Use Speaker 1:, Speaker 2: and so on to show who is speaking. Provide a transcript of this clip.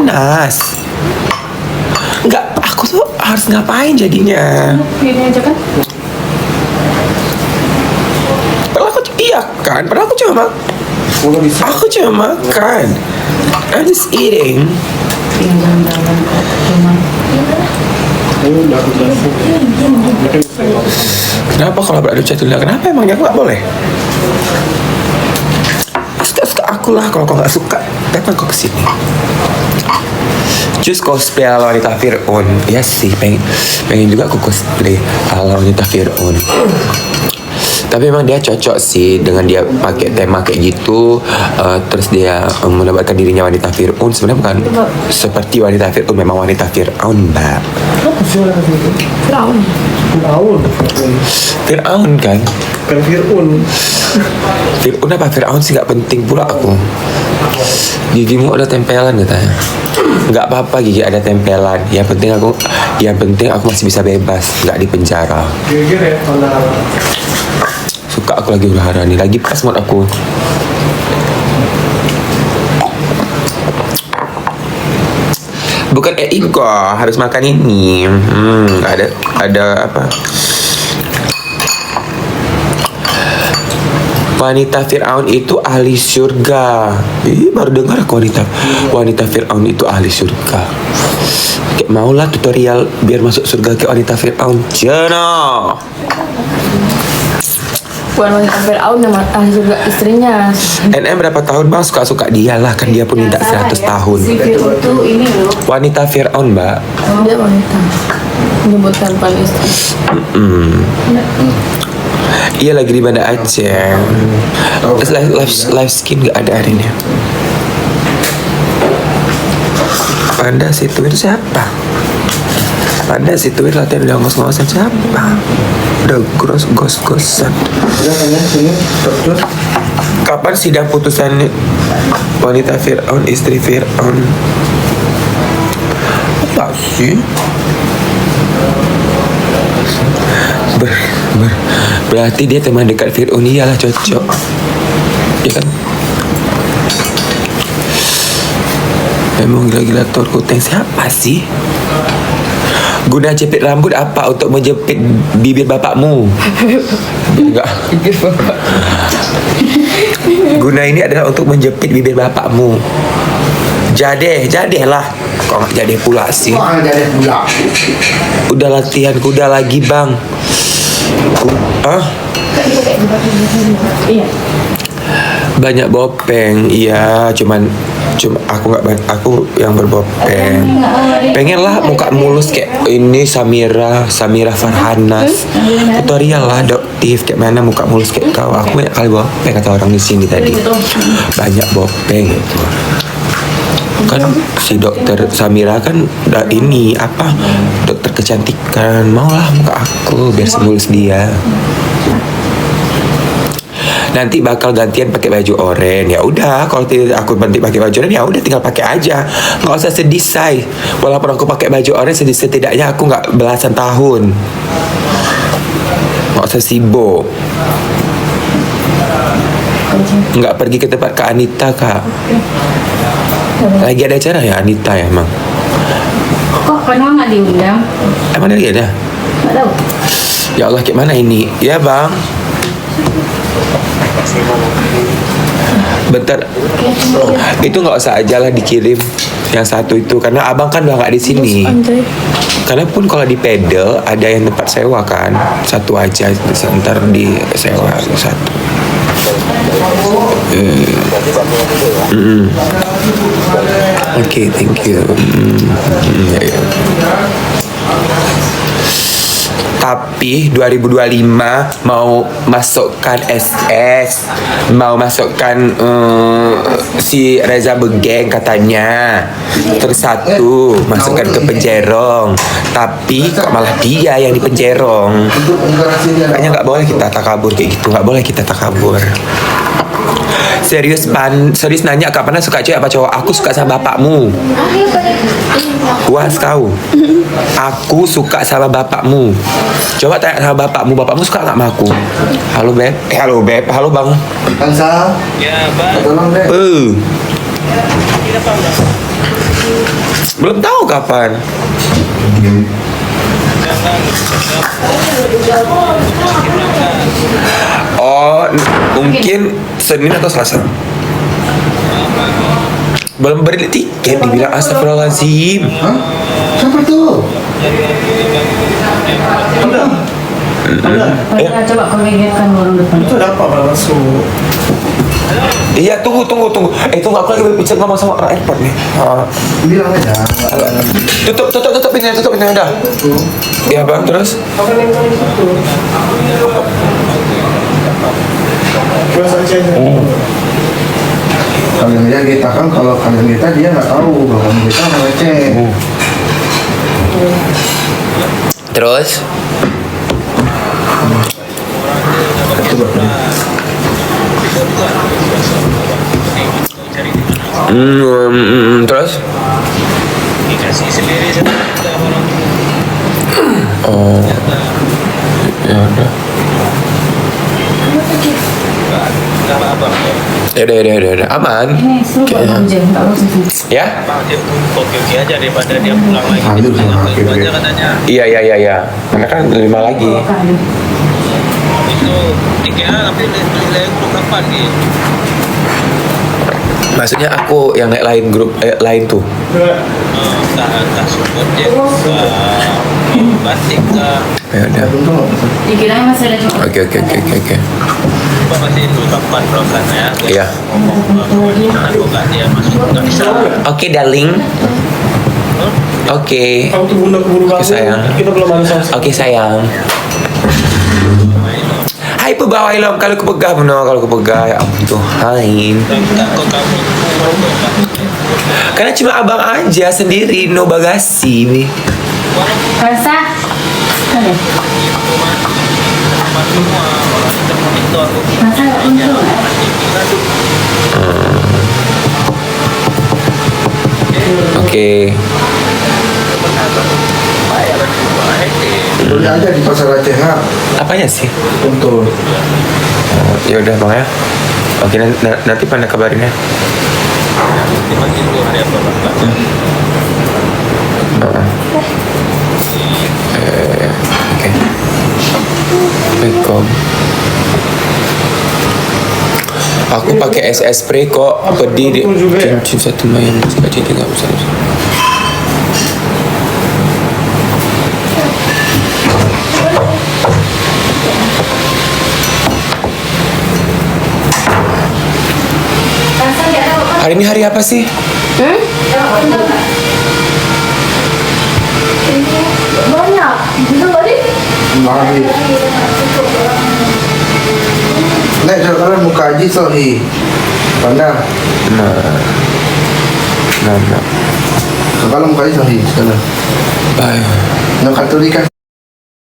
Speaker 1: panas. Enggak, aku tuh harus ngapain jadinya?
Speaker 2: Gini aja kan?
Speaker 1: Padahal aku iya kan, padahal aku cuma makan. I'm just eating. Kenapa kalau beradu catulah? Kenapa emangnya aku nggak boleh? Suka-suka aku lah. Kalau kau nggak suka, datang kau kesini. Just cosplay ala wanita Fir'aun. Ya sih, pengen juga aku cosplay ala wanita Fir'aun. Tapi memang dia cocok sih dengan dia pakai tema kayak gitu. Terus dia mendapatkan dirinya wanita Fir'aun. Sebenarnya bukan seperti wanita Fir'aun, memang wanita Fir'aun, Mbak.
Speaker 3: Apa sih orang kata itu?
Speaker 1: Fir'aun kan?
Speaker 3: Kan Fir'aun.
Speaker 1: Fir'aun apa Fir'aun sih nggak penting pula aku. Gigimu ada tempelan katanya. Nggak apa-apa gigi ada tempelan. Yang penting aku masih bisa bebas, nggak di penjara.
Speaker 3: Gigi-gigi ya,
Speaker 1: Suka aku lagi berhara nih, lagi pas mood aku. Bukan kok, harus makan ini. Ada apa? Wanita Fir'aun itu ahli surga. Baru dengar aku wanita Fir'aun itu ahli surga. Kayak maulah tutorial biar masuk surga ke wanita Fir'aun. Jono.
Speaker 2: Bukan wanita Fir'aun yang ahli surga istrinya.
Speaker 1: NM berapa tahun bang? Suka-suka dia lah. Kan dia pun minta 100 tahun.
Speaker 2: Si Fir'aun itu ini loh.
Speaker 1: Wanita Fir'aun mbak.
Speaker 2: Dia wanita. Menyebutkan pan istri.
Speaker 1: Iya lagi di Banda Aceh. Live skin gak ada hari ini. Panda situ itu siapa? Panda situ itu latihan udah ngos-ngosan siapa? Udah gos-gosan. Kapan sidang putusan wanita Fir'aun, istri Fir'aun? Apa sih? Berarti dia teman dekat Fir'aun, iyalah cocok. Ya kan? Memang gila-gila Torkuteng siapa sih? Guna jepit rambut apa? Untuk menjepit bibir bapakmu? Enggak.
Speaker 2: Bibir bapak.
Speaker 1: Guna ini adalah untuk menjepit bibir bapakmu. Jadeh lah. Kok nggak jadeh pula sih? Udah latihan kuda lagi bang.
Speaker 2: Iya.
Speaker 1: Banyak bopeng, iya. Cuma aku yang berbopeng. Pengen lah muka mulus kayak ini Samira Farhanas. Tutorial lah adoptif kayak mana muka mulus kayak kau. Aku banyak kali bopeng kata orang di sini tadi. Banyak bopeng gitu. Kan si dokter Samira kan ini apa dokter kecantikan, maulah muka aku biar semulus dia. Nanti bakal gantian pakai baju oranye. Ya udah, kalau tidak aku nanti pakai baju oranye ya udah tinggal pakai aja. Nggak usah sedih say. Walaupun aku pakai baju oranye setidaknya aku nggak belasan tahun. Nggak usah sibuk. Nggak pergi ke tempat Kak Anita kak. Lagi ada acara ya Anita ya emang.
Speaker 2: Kok kenapa nggak diundang?
Speaker 1: Emang lagi ada?
Speaker 2: Nggak tahu.
Speaker 1: Ya Allah kayak mana ini? Ya bang. Bentar. Itu nggak usah aja lah dikirim yang satu itu karena abang kan udah nggak di sini. Karena pun kalau di pedal ada yang tempat sewa kan, satu aja ntar di sewa satu. Oke, thank you. Ya. Tapi 2025 mau masukkan SS, mau masukkan si Reza Begeng katanya. Terus satu masukkan ke Penjerong. Tapi kok malah dia yang di Penjerong. Makanya nggak boleh kita takabur kayak gitu, nggak boleh kita takabur. Serius nanya kapan suka cewek apa cowok? Aku suka sama bapakmu. Puas kau. Aku suka sama bapakmu. Coba tanya sama bapakmu. Bapakmu suka nggak sama aku? Halo beb. Halo beb. Halo bang.
Speaker 3: Ansa. Ya bang. Tolong deh.
Speaker 1: Belum tahu kapan. Oh, mungkin Senin atau Selasa. Belum beli tiket, dibilang astagfirullahaladzim.
Speaker 3: Hah? Siapa tuh?
Speaker 2: Pernah coba kau lihatkan orang depan.
Speaker 3: Itu ada apa Pak? Masuk.
Speaker 1: Iya, tunggu. Tunggu, aku lagi berbicara ngomong sama orang airport nih.
Speaker 3: Bilang aja.
Speaker 1: Tutup ini udah. Iya bang, terus?
Speaker 3: Terus aja.
Speaker 4: Kalian lihat kita kan, kalau kalian kita dia nggak tahu bahwa kita ngecek.
Speaker 1: Terus? Terus?
Speaker 5: Dikasih sendiri kita orang
Speaker 1: Oh, ya udah.
Speaker 5: nggak apa-apa.
Speaker 1: Ya udah, aman.
Speaker 2: Ini suruh buat hujan, tak usah sih.
Speaker 1: Ya?
Speaker 5: Bang, dia oke aja daripada dia pulang lagi.
Speaker 4: Halus
Speaker 5: Dia
Speaker 4: sama
Speaker 5: itu
Speaker 4: akhirnya.
Speaker 5: aja katanya.
Speaker 1: Iya. Karena kan 5 lagi.
Speaker 2: Kali.
Speaker 5: Itu tiketnya tapi nilai untuk kapan gitu.
Speaker 1: Maksudnya aku yang lain grup lain tuh.
Speaker 5: Entah support dia batik kah.
Speaker 1: Ya udah.
Speaker 2: Dikira masih ada cuma.
Speaker 1: Oke.
Speaker 5: Coba masih itu kapan program ya.
Speaker 1: Iya.
Speaker 5: Advokat dia masuk nggak bisa.
Speaker 1: Oke, darling. Oke.
Speaker 3: Kamu tuh bunda keburu bangun.
Speaker 1: sayang.
Speaker 3: Kita belum ada sama.
Speaker 1: Oke, sayang. Hai pebawai lom, kalau aku pegah ya ampun Tuhan.
Speaker 5: Minta kok kamu
Speaker 1: Karena cuma abang aja sendiri, no bagasi nih.
Speaker 2: Rasa. Ada. Rasa nggak untuk.
Speaker 1: Oke.
Speaker 4: Beli aja di pasar Aceh
Speaker 1: Apanya sih?
Speaker 4: untuk
Speaker 1: Ya udah bang ya. Oke, nanti pada kabarin ya. Oke. Assalamualaikum. Aku pakai SS spray kok pedih di cincin satu main jadi nggak bisa. Hari ini hari apa sih?
Speaker 2: Banyak. Bisa balik.
Speaker 4: lagi. Nek sekarang muka haji sohi. Pandang.
Speaker 1: Nah.
Speaker 4: Sekarang muka haji sohi sekarang.
Speaker 1: Bye.
Speaker 4: Nak katolikan.